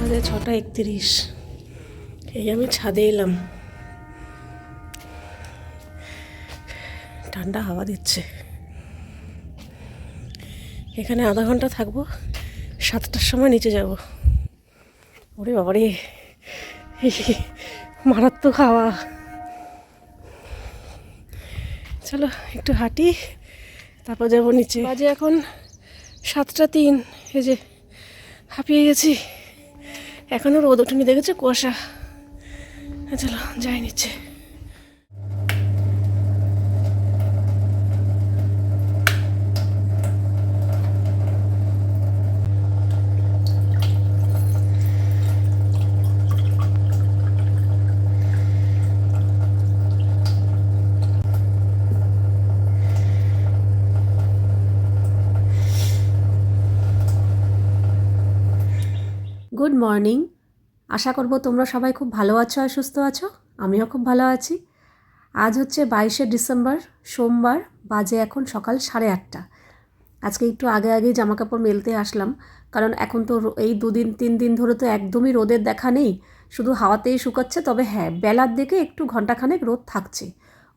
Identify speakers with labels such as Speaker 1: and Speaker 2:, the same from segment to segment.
Speaker 1: বাজে 6:31। এই আমি ছাদে এলাম, ঠান্ডা হাওয়া দিচ্ছে। এখানে আধা ঘন্টা থাকবো, 7টার সময় নিচে যাব। ওরে বাবারে, মারাত্মক হাওয়া। চলো একটু হাঁটি, তারপর যাবো নিচে। বাজে এখন 7:03। এই যে হাঁপিয়ে গেছি, এখনও রোদ ওঠেনি, দেখেছো কুয়াশা। চলো যাই নিচে। গুড মর্নিং, আশা করব তোমরা সবাই খুব ভালো আছো আর সুস্থ আছো। আমিও খুব ভালো আছি। আজ হচ্ছে 22শে ডিসেম্বর, সোমবার। বাজে এখন সকাল 8:30। আজকে একটু আগে আগেই জামাকাপড় মেলতে আসলাম, কারণ এখন তো এই 2-3 দিন ধরে তো একদমই রোদের দেখা নেই, শুধু হাওয়াতেই শুকাচ্ছে। তবে হ্যাঁ, বেলার দিকে একটু ঘন্টাখানেক রোদ থাকছে।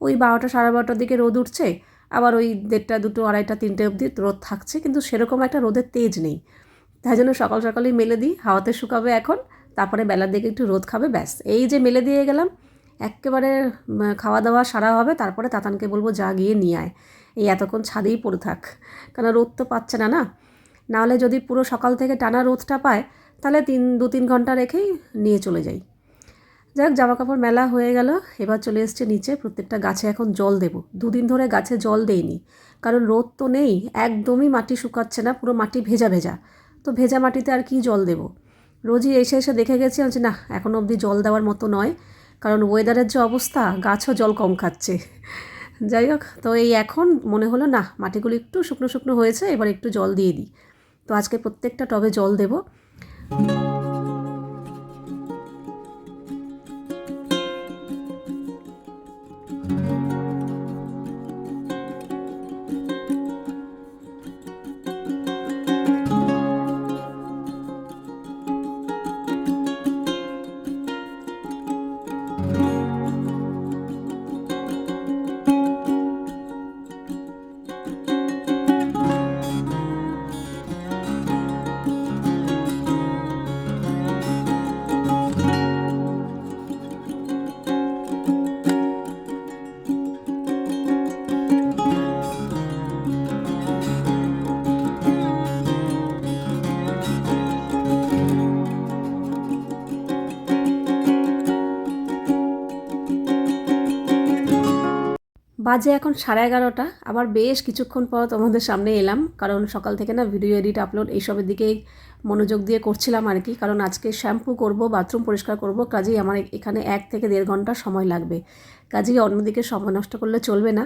Speaker 1: ওই 12টা 12:30টার দিকে রোদ উঠছে, আবার ওই 1:30, 2, 2:30, 3টে অবধি রোদ থাকছে, কিন্তু সেরকম একটা রোদের তেজ নেই। তাই জন্য সকাল সকালেই মেলে দিই, হাওয়াতে শুকাবে এখন, তারপরে বেলার দিকে একটু রোদ খাবে, ব্যাস। এই যে মেলে দিয়ে গেলাম, একেবারে খাওয়া দাওয়া সারা হবে, তারপরে তাতানকে বলবো যা গিয়ে নিয়ে আয়। এই এতক্ষণ ছাদেই পড়ে থাক, কারণ রোদ তো পাচ্ছে না। নাহলে যদি পুরো সকাল থেকে টানা রোদটা পায়, তাহলে 2-3 ঘন্টা রেখেই নিয়ে চলে যাই। যাই হোক, জামাকাপড় মেলা হয়ে গেল, এবার চলে এসছে নিচে। প্রত্যেকটা গাছে এখন জল দেব। 2 দিন ধরে গাছে জল দেইনি, কারণ রোদ তো নেই, একদমই মাটি শুকাচ্ছে না, পুরো মাটি ভেজা ভেজা। তো ভেজা মাটিতে আর কি জল দেব? রোজই এসে এসে দেখে গেছি যে না, এখনও অবধি জল দেওয়ার মতো নয়, কারণ ওয়েদারের যে অবস্থা, গাছও জল কম খাচ্ছে। যাই হোক, তো এই এখন মনে হলো না, মাটিগুলো একটু শুকনো শুকনো হয়েছে, এবার একটু জল দিয়ে দিই। তো আজকে প্রত্যেকটা টবে জল দেব। বাজে এখন 11:30। আবার বেশ কিছুক্ষণ পর তোমাদের সামনে এলাম, কারণ সকাল থেকে না ভিডিও এডিট, আপলোড এইসবের দিকেই মনোযোগ দিয়ে করছিলাম আর কি। কারণ আজকে শ্যাম্পু করব, বাথরুম পরিষ্কার করব, কাজেই আমার এখানে 1 থেকে 1.5 ঘন্টা সময় লাগবে। কাজেই অন্যদিকে সময় নষ্ট করলে চলবে না।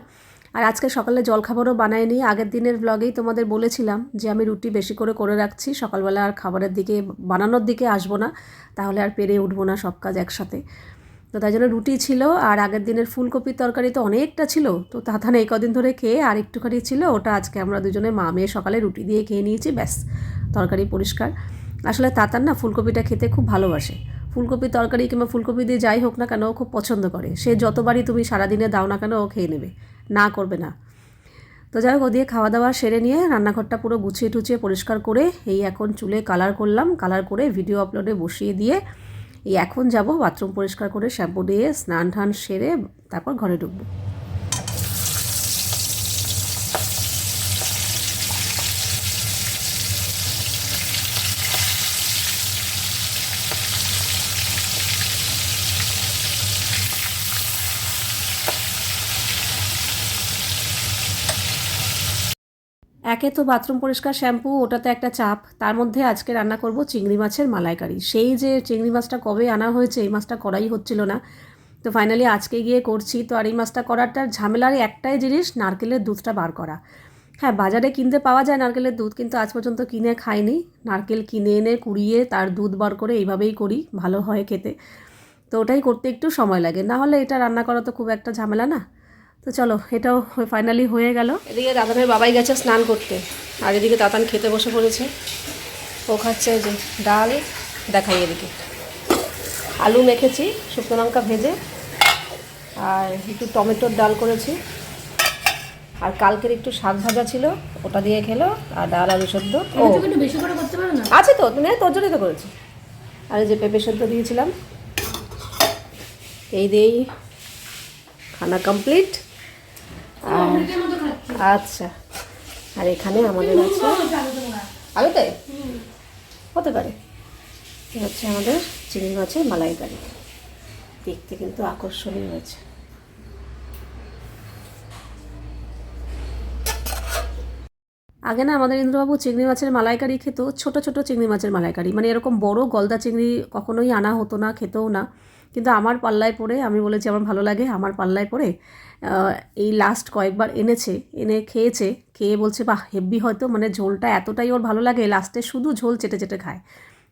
Speaker 1: আর আজকে সকালে জলখাবারও বানাইনি। আগের দিনের ব্লগেই তোমাদের বলেছিলাম যে আমি রুটি বেশি করে রাখছি, সকালবেলা আর খাবারের দিকে বানানোর দিকে আসবো না, তাহলে আর পেরে উঠবো না সব কাজ একসাথে। তো তাই জন্য রুটি ছিল, আর আগের দিনের ফুলকপির তরকারি তো অনেকটা ছিল, তো তাতান এই কদিন ধরে খেয়ে আর একটুখানি ছিল, ওটা আজকে আমরা দুজনে মা মেয়ে সকালে রুটি দিয়ে খেয়ে নিয়েছি, ব্যাস, তরকারি পরিষ্কার। আসলে তাতান না ফুলকপিটা খেতে খুব ভালোবাসে। ফুলকপির তরকারি কিংবা ফুলকপি দিয়ে যাই হোক না কেন, ও খুব পছন্দ করে। সে যতবারই তুমি সারাদিনে দাও না কেন, ও খেয়ে নেবে, না করবে না। তো যাই হোক, ও দিয়ে খাওয়া দাওয়া সেরে নিয়ে রান্নাঘরটা পুরো গুছিয়ে টুছিয়ে পরিষ্কার করে এই এখন চুলে কালার করলাম, কালার করে ভিডিও আপলোডে বসিয়ে দিয়ে এই এখন যাব বাথরুম পরিষ্কার করে, শ্যাম্পু দিয়ে স্নান টান সেরে তারপর ঘরে ঢুকবো। একে তো বাথরুম পরিষ্কার, শ্যাম্পু, ওটাতে একটা চাপ, তার মধ্যে আজকে রান্না করব চিংড়ি মাছের মালাইকারি। সেই যে চিংড়ি মাছটা কবে আনা হয়েছে, এই মাছটা করাই হচ্ছিল না, তো ফাইনালি আজকে গিয়ে করছি। তো আর এই মাছটা করাটার ঝামেলার একটাই জিনিস, নারকেলের দুধটা বার করা। হ্যাঁ, বাজারে কিনতে পাওয়া যায় নারকেলের দুধ, কিন্তু আজ পর্যন্ত কিনে খাইনি। নারকেল কিনে এনে কুড়িয়ে তার দুধ বার করে এইভাবেই করি, ভালো হয় খেতে। তো ওটাই করতে একটু সময় লাগে, না হলে এটা রান্না করা তো খুব একটা ঝামেলা না। তো চলো, এটাও ফাইনালি হয়ে গেল। এদিকে দাদানের বাবাই গেছে স্নান করতে, আর এদিকে দাদান খেতে বসে পড়েছে। ও খাচ্ছে যে ডাল, দেখাই এদিকে আলু মেখেছি শুকনো লঙ্কা ভেজে, আর একটু টমেটোর ডাল করেছি, আর কালকের একটু শাক ভাজা ছিল ওটা দিয়ে খেলো, আর ডাল আলু সেদ্ধ। ও একটু বেশি করে করতে পারো না, আছে তো, তুমি তোর জন্যই তো করেছি। আর এই যে পেঁপে সেদ্ধ দিয়েছিলাম, এই দিয়েই খানা কমপ্লিট। আচ্ছা, আর এখানে আমাদের আছে আলুতে হতে পারে, হচ্ছে আমাদের চিংড়ি মাছের মালাইকারি। দেখতে কিন্তু আকর্ষণীয় হয়েছে। আগে না আমাদের ইন্দ্রবাবু চিংড়ি মাছের মালাইকারি খেত, ছোট ছোট চিংড়ি মাছের মালাইকারি, মানে এরকম বড় গলদা চিংড়ি কখনোই আনা হতো না, খেতেও না। কিন্তু আমার পাল্লায় পড়ে, আমি বলেছি আমার ভালো লাগে, আমার পাল্লায় পড়ে এই লাস্ট কয়েকবার এনেছে, এনে খেয়েছে, খেয়ে বলছে বাহ হেব্বি, হয়তো মানে ঝোলটা এতটাই ওর ভালো লাগে, লাস্টে শুধু ঝোল চেটে চেটে খায়,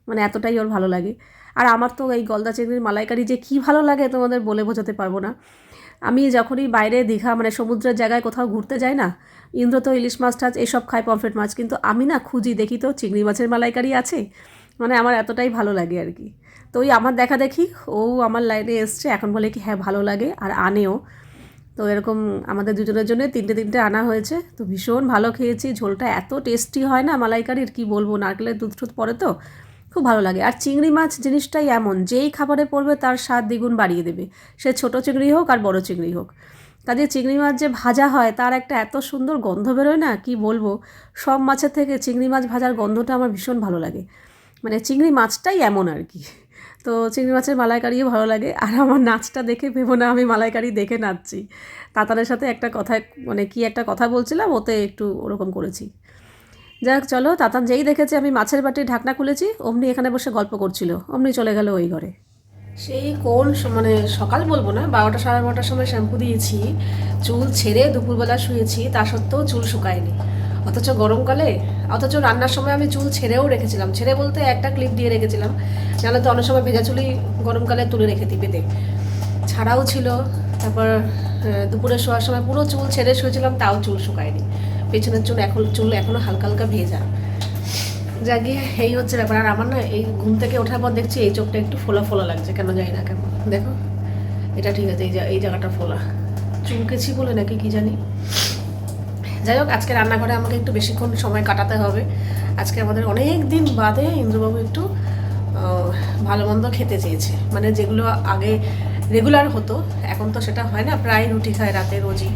Speaker 1: মানে এতটাই ওর ভালো লাগে। আর আমার তো এই গলদা চিংড়ির মালাইকারি যে কী ভালো লাগে তোমাদের বলে বোঝাতে পারবো না। আমি যখনই বাইরে দীঘা মানে সমুদ্রের জায়গায় কোথাও ঘুরতে যাই না, ইন্দ্র তো ইলিশ মাছ টাছ এসব খায়, পমফ্রেট মাছ, কিন্তু আমি না খুঁজি, দেখি তো চিংড়ি মাছের মালাইকারি আছে, মানে আমার এতটাই ভালো লাগে আর কি। তো ওই আমার দেখা দেখি ও আমার লাইনে এসছে, এখন বলে কি হ্যাঁ ভালো লাগে, আর আনেও। তো এরকম আমাদের দুজনের জন্য তিনটে তিনটে আনা হয়েছে, তো ভীষণ ভালো খেয়েছি। ঝোলটা এত টেস্টি হয় না মালাইকারির, কি বলবো, নারকেলের দুধ টুধ পরে তো খুব ভালো লাগে। আর চিংড়ি মাছ জিনিসটাই এমন, যেই খাবারে পড়বে তার স্বাদ দ্বিগুণ বাড়িয়ে দেবে, সে ছোটো চিংড়ি হোক আর বড় চিংড়ি হোক। কাজে চিংড়ি মাছ যে ভাজা হয় তার একটা এত সুন্দর গন্ধ বেরোয় না, কি বলবো। সব মাছের থেকে চিংড়ি মাছ ভাজার গন্ধটা আমার ভীষণ ভালো লাগে, মানে চিংড়ি মাছটাই এমন আর কি। তো চিংড়ি মাছের মালাইকারিও ভালো লাগে। আর আমার নাচটা দেখে ভেবো না আমি মালাইকারি দেখে নাচছি, তাতারের সাথে একটা কথা, মানে কি একটা কথা বলছিলাম, ওতে একটু ওরকম করেছি। যাক চলো, তাতান যেই দেখেছে আমি মাছের বাটির ঢাকনা খুলেছি, অমনি এখানে বসে গল্প করছিল, অমনি চলে গেল ওই ঘরে। সেই কোন মানে সকাল বলবো না, 12টা সাড়ে 12টার সময় শ্যাম্পু দিয়েছি, চুল ছেড়ে দুপুরবেলা শুয়েছি, তা সত্ত্বেও চুল শুকায়নি। অথচ গরমকালে, অথচ রান্নার সময় আমি চুল ছেড়েও রেখেছিলাম, ছেড়ে বলতে একটা ক্লিপ দিয়ে রেখেছিলাম, নাহলে তো অনেক সময় ভেজা চুলই গরমকালে তুলে রেখে দিই বেঁধে, ছাড়াও ছিল। তারপর দুপুরে শোয়ার সময় পুরো চুল ছেড়ে শুয়েছিলাম, তাও চুল শুকায়নি, পেছনের চুল এখনও হালকা হালকা ভেজা। জাগিয়ে এই হচ্ছে ব্যাপার। আর আমার না এই ঘুম থেকে ওঠার পর দেখছি এই চোখটা একটু ফোলা ফোলা লাগছে, কেন জানি না, কেমন দেখো, এটা ঠিক আছে, এই জায়গাটা ফোলা, চুলকেছি বলে নাকি কি জানি। যাই হোক, আজকে রান্নাঘরে আমাকে একটু বেশিক্ষণ সময় কাটাতে হবে। আজকে আমাদের অনেক দিন বাদে ইন্দ্রবাবু একটু ভালো মন্দ খেতে চেয়েছে, মানে যেগুলো আগে রেগুলার হতো এখন তো সেটা হয় না, প্রায় রুটি খায় রাতে রোজই।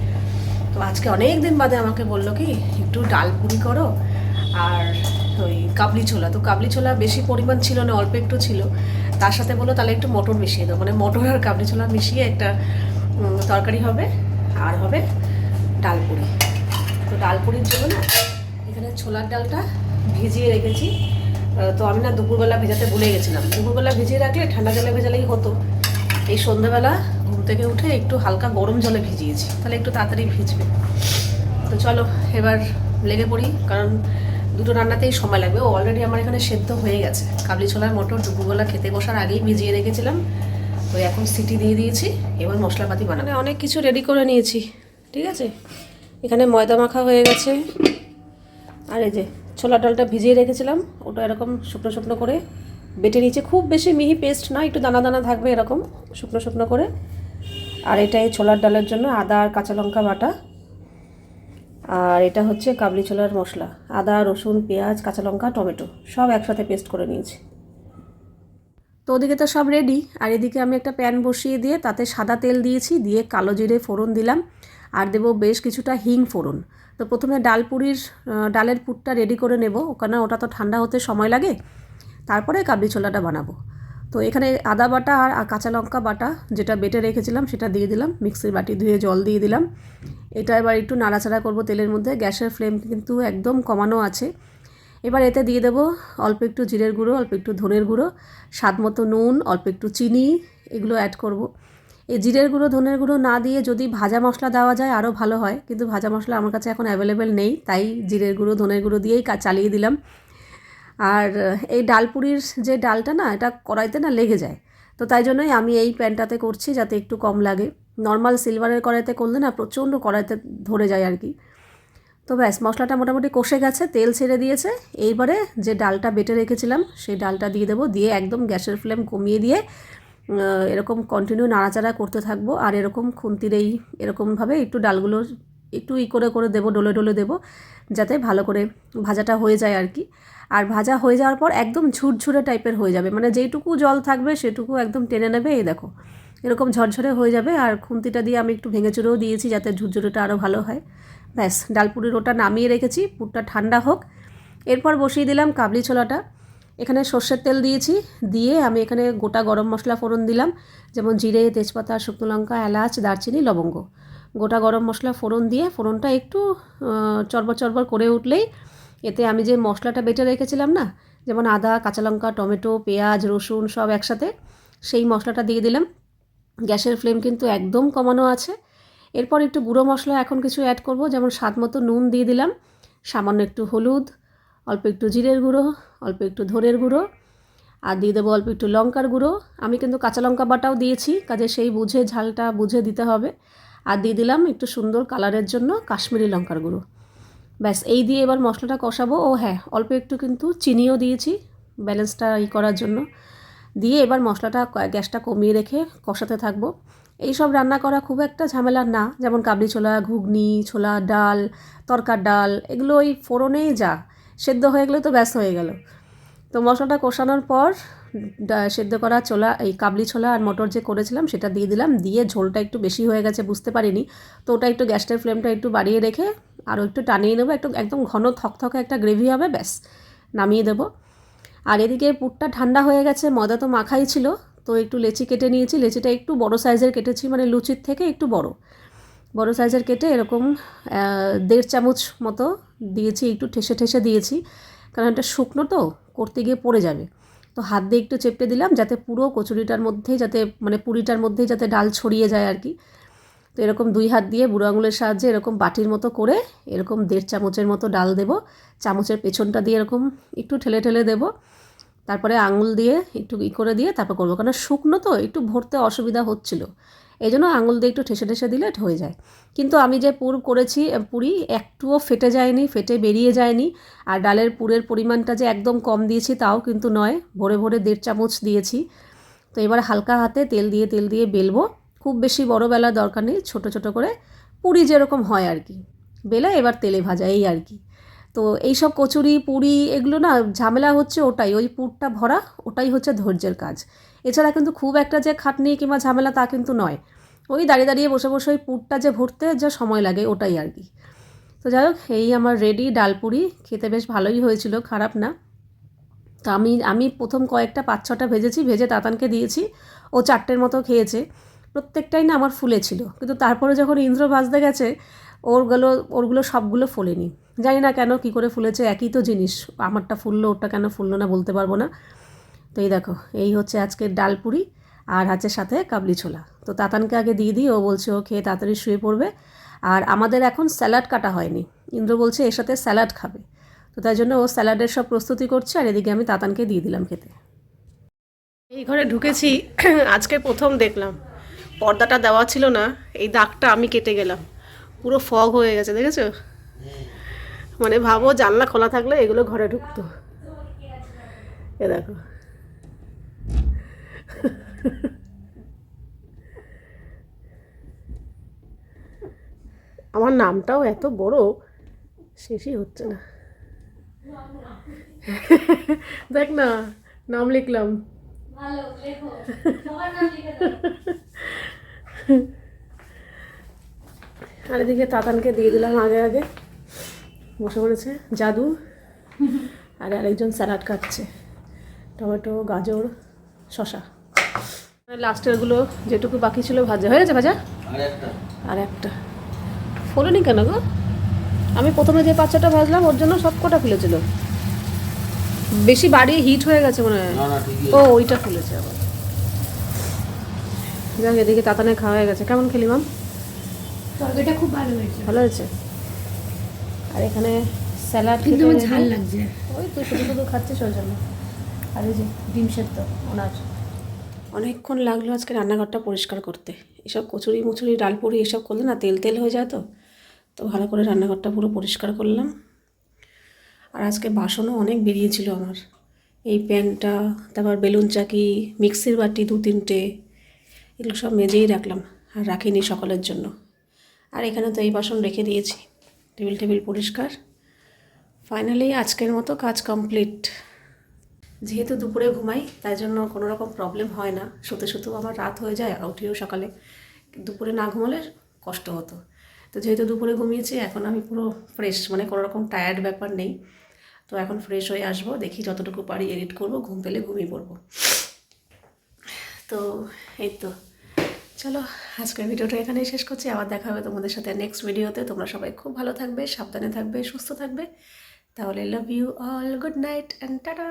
Speaker 1: তো আজকে অনেক দিন বাদে আমাকে বললো কি একটু ডাল পুরি করো আর ওই কাবলি ছোলা। তো কাবলি ছোলা বেশি পরিমাণ ছিল না, অল্প একটু ছিল, তার সাথে বললো তাহলে একটু মটর মিশিয়ে দাও, মানে মটর আর কাবলি ছোলা মিশিয়ে একটা তরকারি হবে, আর হবে ডাল পুরি। তো ডাল পুরির জন্য না এখানে ছোলার ডালটা ভিজিয়ে রেখেছি। তো আমি না দুপুরবেলা ভেজাতে ভুলে গেছিলাম, দুপুরবেলা ভিজিয়ে রাখলে ঠান্ডা জলে ভেজালেই হতো, এই সন্ধ্যাবেলা ঘুম থেকে উঠে একটু হালকা গরম জলে ভিজিয়েছি, তাহলে একটু তাড়াতাড়ি ভিজবে। তো চলো এবার লেগে পড়ি, কারণ দুটো রান্নাতেই সময় লাগবে। ও অলরেডি আমার এখানে সেদ্ধ হয়ে গেছে, কাবলি ছোলার মটর দুপুরবেলা খেতে বসার আগেই ভিজিয়ে রেখেছিলাম, তো এখন সিটি দিয়ে দিয়েছি, এবার মশলাপাতি বানানো, অনেক কিছু রেডি করে নিয়েছি। ঠিক আছে, এখানে ময়দা মাখা হয়ে গেছে, আর এই যে ছোলার ডালটা ভিজিয়ে রেখেছিলাম, ওটা এরকম শুকনো শুকনো করে বেটে নিয়েছি, খুব বেশি মিহি পেস্ট না, একটু দানা দানা থাকবে এরকম শুকনো শুকনো করে। আর এটাই ছোলার ডালের জন্য আদা আর কাঁচা লঙ্কা বাটা, আর এটা হচ্ছে কাবলি ছোলার মশলা, আদা রসুন পেঁয়াজ কাঁচা লঙ্কা টমেটো সব একসাথে পেস্ট করে নিয়েছি। তো ওদিকে তো সব রেডি, আর এদিকে আমি একটা প্যান বসিয়ে দিয়ে তাতে সাদা তেল দিয়েছি, দিয়ে কালো জিরে ফোড়ন দিলাম, আর দেবো বেশ কিছুটা হিং ফোড়ন। তো প্রথমে ডালের পুরটা রেডি করে নেব, ওখানে ওটা তো ঠান্ডা হতে সময় লাগে, তারপরে কাবলি ছোলাটা বানাবো। তো এখানে আদা বাটা আর কাঁচা লঙ্কা বাটা যেটা বেটে রেখেছিলাম সেটা দিয়ে দিলাম, মিক্সির বাটি ধুয়ে জল দিয়ে দিলাম। এটা এবার একটু নাড়াচাড়া করব তেলের মধ্যে, গ্যাসের ফ্লেম কিন্তু একদম কমানো আছে। এবার এতে দিয়ে দেবো অল্প একটু জিরের গুঁড়ো, অল্প একটু ধনের গুঁড়ো, স্বাদ মতো নুন, অল্প একটু চিনি, এগুলো অ্যাড করব। এই জিরের গুঁড়ো ধনের গুঁড়ো না দিয়ে যদি ভাজা মশলা দেওয়া যায় আরও ভালো হয়, কিন্তু ভাজা মশলা আমার কাছে এখন অ্যাভেলেবেল নেই, তাই জিরের গুঁড়ো ধনের গুঁড়ো দিয়েই চালিয়ে দিলাম। আর এই ডালপুরির যে ডালটা না, এটা কড়াইতে না লেগে যায়, তো তাই জন্যই আমি এই প্যানটাতে করছি যাতে একটু কম লাগে। নর্মাল সিলভারের কড়াইতে করলে না প্রচণ্ড কড়াইতে ধরে যায় আর কি। তো ব্যাস, মশলাটা মোটামুটি কষে গেছে, তেল ছেড়ে দিয়েছে। এইবারে যে ডালটা বেটে রেখেছিলাম সেই ডালটা দিয়ে দেবো, দিয়ে একদম গ্যাসের ফ্লেম কমিয়ে দিয়ে এরকম কন্টিনিউ নাড়াচাড়া করতে থাকবো। আর এরকম খুন্তির এরকমভাবে একটু ডালগুলো একটু করে করে দেবো, ডলে ডলে দেবো, যাতে ভালো করে ভাজাটা হয়ে যায় আর কি। আর ভাজা হয়ে যাওয়ার পর একদম ঝুরঝুরে টাইপের হয়ে যাবে, মানে যেইটুকু জল থাকবে সেটুকু একদম টেনে নেবে। এই দেখো এরকম ঝরঝরে হয়ে যাবে। আর খুন্তিটা দিয়ে আমি একটু ভেঙে চুরেও দিয়েছি যাতে ঝুরঝুরেটা আরও ভালো হয়। ব্যাস, ডালপুরির ওটা নামিয়ে রেখেছি, পুরটা ঠান্ডা হোক। এরপর বসিয়ে দিলাম কাবলি ছোলাটা। এখানে সর্ষের তেল দিয়েছি, দিয়ে আমি এখানে গোটা গরম মশলা ফোড়ন দিলাম, যেমন জিরে, তেজপাতা, শুকনো লঙ্কা, এলাচ, দারচিনি, লবঙ্গ। গোটা গরম মশলা ফোড়ন দিয়ে ফোড়নটা একটু চড়বড় চড়বড় করে উঠলেই এতে আমি যে মশলাটা বেটে রেখেছিলাম না, যেমন আদা, কাঁচা লঙ্কা, টমেটো, পেঁয়াজ, রসুন সব একসাথে, সেই মশলাটা দিয়ে দিলাম। গ্যাসের ফ্লেম কিন্তু একদম কমানো আছে। এরপর একটু গুঁড়ো মশলা এখন কিছু অ্যাড করব, যেমন স্বাদ মতো নুন দিয়ে দিলাম, সামান্য একটু হলুদ, অল্প একটু জিরের গুঁড়ো, অল্প একটু ধনের গুঁড়ো, আর দিয়ে দেবো অল্প একটু লঙ্কার গুঁড়ো। আমি কিন্তু কাঁচা লঙ্কা বাটাও দিয়েছি, কাজে সেই বুঝে ঝালটা বুঝে দিতে হবে। আর দিয়ে দিলাম একটু সুন্দর কালারের জন্য কাশ্মীরি লঙ্কার গুঁড়ো। ব্যাস, এই দিয়ে এবার মশলাটা কষাবো। ও হ্যাঁ, অল্প একটু কিন্তু চিনিও দিয়েছি ব্যালেন্সটা করার জন্য। দিয়ে এবার মশলাটা গ্যাসটা কমিয়ে রেখে কষাতে থাকবো। এই সব রান্না করা খুব একটা ঝামেলার না, যেমন কাবলি ছোলা, ঘুগনি, ছোলা ডাল, তরকার ডাল, এগুলো ওই ফোড়নেই যা সেদ্ধ হয়ে গেলে তো ব্যাস হয়ে গেল। তো মশলাটা কষানোর পর সেদ্ধ করা ছোলা, এই কাবলি ছোলা আর মটর যে করেছিলাম সেটা দিয়ে দিলাম। দিয়ে ঝোলটা একটু বেশি হয়ে গেছে বুঝতে পারিনি, তো ওটা একটু গ্যাসের ফ্লেমটা একটু বাড়িয়ে রেখে আরও একটু টানিয়ে নেবো, একটু একদম ঘন থকথকে একটা গ্রেভি হবে, ব্যাস নামিয়ে দেবো। আর এদিকে পুরটা ঠান্ডা হয়ে গেছে, ময়দা তো মাখাই ছিল, তো একটু লেচি কেটে নিয়েছি। লেচিটা একটু বড় সাইজের কেটেছি, মানে লুচির থেকে একটু বড় বড় সাইজের কেটে এরকম 1.5 চামচ মতো দিয়েছি, একটু ঠেসে ঠেসে দিয়েছি, কারণ এটা শুকনো তো করতে গিয়ে পড়ে যাবে। তো হাত দিয়ে একটু চেপটে দিলাম যাতে পুরো কচুরিটার মধ্যেই, যাতে মানে পুরিটার মধ্যেই যাতে ডাল ছড়িয়ে যায় আর কি। তো এরকম 2 হাত দিয়ে বুড়ো আঙুলের সাহায্যে এরকম বাটির মতো করে এরকম 1.5 চামচের মতো ডাল দেবো। চামচের পেছনটা দিয়ে এরকম একটু ঠেলে ঠেলে দেবো, তারপরে আঙুল দিয়ে একটু করে দিয়ে তারপর করবো, কারণ শুকনো তো একটু ভরতে অসুবিধা হচ্ছিল, এই জন্য আঙুল দিয়ে একটু ঠেসে ঠেসে দিলে হয়ে যায়। কিন্তু আমি যে পুর করেছি, পুরি একটুও ফেটে যায়নি, ফেটে বেরিয়ে যায়নি। আর ডালের পুরের পরিমাণটা যে একদম কম দিয়েছি তাও কিন্তু নয়, ভরে ভরে 1.5 চামচ দিয়েছি। তো এবার হালকা হাতে তেল দিয়ে বেলবো, খুব বেশি বড় বেলার দরকার নেই, ছোট ছোট করে পুরি যেরকম হয় আর কি বেলা, এবার তেলে ভাজা এই আর কি। তো এইসব কচুরি পুরি এগুলো না ঝামেলা হচ্ছে ওটাই, ওই পুরটা ভরা, ওটাই হচ্ছে ধৈর্যের কাজ। এছাড়া কিন্তু খুব একটা যে খাটনি কিংবা ঝামেলা তা কিন্তু নয়, ওই দাঁড়িয়ে দাঁড়িয়ে বসে বসে ওই পুরটা যে ভরতে যা সময় লাগে ওটাই আর কি। তো যাই হোক, এই আমার রেডি ডালপুরি, খেতে বেশ ভালোই হয়েছিল, খারাপ না। তো আমি প্রথম কয়েকটা 5-6টা ভেজেছি, ভেজে তাতানকে দিয়েছি, ও 4টের মতো খেয়েছে। প্রত্যেকটাই না আমার ফুলেছিল, কিন্তু তারপরে যখন ইন্দ্র ভাজতে গেছে ওরগুলো সবগুলো ফোলেনি। জানি না কেন, কী করে ফুলেছে, একই তো জিনিস, আমারটা ফুললো ওরটা কেন ফুললো না বলতে পারবো না। তো এই দেখো, এই হচ্ছে আজকের ডালপুরি, আর আছে সাথে কাবলি ছোলা। তো তাতানকে আগে দিয়ে দিই, ও বলছে ও খেয়ে তাড়াতাড়ি শুয়ে পড়বে। আর আমাদের এখন স্যালাড কাটা হয়নি, ইন্দ্র বলছে এর সাথে স্যালাড খাবে, তো তাই জন্য ও স্যালাডের সব প্রস্তুতি করছে, আর এদিকে আমি তাতানকে দিয়ে দিলাম খেতে। এই ঘরে ঢুকেছি, আজকে প্রথম দেখলাম পর্দাটা দেওয়া ছিল না, এই দাগটা আমি কেটে গেলাম, পুরো ফগ হয়ে গেছে, দেখেছো? মানে ভাবো জানলা খোলা থাকলে এগুলো ঘরে ঢুকতো। এ দেখো, আমার নামটাও এত বড়, শেষই হচ্ছে না। দেখ না, নাম লিখলাম। আর এদিকে তাতানকে দিয়ে দিলাম আগে আগে, বসে পড়েছে জাদু। আর আরেকজন স্যালাড কাটছে, টমেটো, গাজর, শশা। লাস্টেরগুলো যেটুকু বাকি ছিল ভাজা হয়ে গেছে ভাজা। আর একটা ফোলেনি কেন গো? আমি প্রথমে যে পাঁচটা ভাজলাম ওর জন্য সব কটা ফুলেছিল, বেশি বাড়িয়ে হিট হয়ে গেছে মনে হয়। ও ওইটা ফুলেছে আবার। যাক এদিকে তাতানে খাওয়া হয়ে গেছে। কেমন খেলি মাম?
Speaker 2: তরকারিটা খুব ভালো হয়েছে।
Speaker 1: ভালো হয়েছে। আর এখানে স্যালাড
Speaker 2: কিন্তু আমার ঝাল লাগছে।
Speaker 1: ওই তুই শুধু শুধু খাচ্ছিস ওই জন্য। আর এই যে ডিম সেদ্ধ ওনার। অনেকক্ষণ লাগলো আজকে রান্নাঘরটা পরিষ্কার করতে। এসব কচুরি মুচুরি ডালপুরি এসব করলে না তেল তেল হয়ে যায়, তো ভালো করে রান্নাঘরটা পুরো পরিষ্কার করলাম। আর আজকে বাসনও অনেক বেরিয়েছিল আমার। এই প্যানটা, তারপর বেলুন চাকি, মিক্সির বাটি 2-3টে, এগুলো সব মেজেই রাখলাম আর রাখিনি সকালের জন্য। আর এখানে তো এই বাসন রেখে দিয়েছি। টেবিল পরিষ্কার। ফাইনালি আজকের মতো কাজ কমপ্লিট। যেহেতু দুপুরে ঘুমাই তাই জন্য কোনো রকম প্রবলেম হয় না। শুতে শুতেও আমার রাত হয়ে যায়, আর উঠেও সকালে। দুপুরে না ঘুমালে কষ্ট হতো। তো যেহেতু দুপুরে ঘুমিয়েছি এখন আমি পুরো ফ্রেশ, মানে কোনো রকম টায়ার্ড ব্যাপার নেই। তো এখন ফ্রেশ হয়ে আসবো, দেখি যতটুকু পারি এডিট করবো, ঘুম পেলে ঘুমিয়ে পড়বো। তো এই তো, চলো আজকের ভিডিওটা এখানেই শেষ করছি। আবার দেখা হবে তোমাদের সাথে নেক্সট ভিডিওতে। তোমরা সবাই খুব ভালো থাকবে, সাবধানে থাকবে, সুস্থ থাকবে। তাহলে love you all, good night and tata.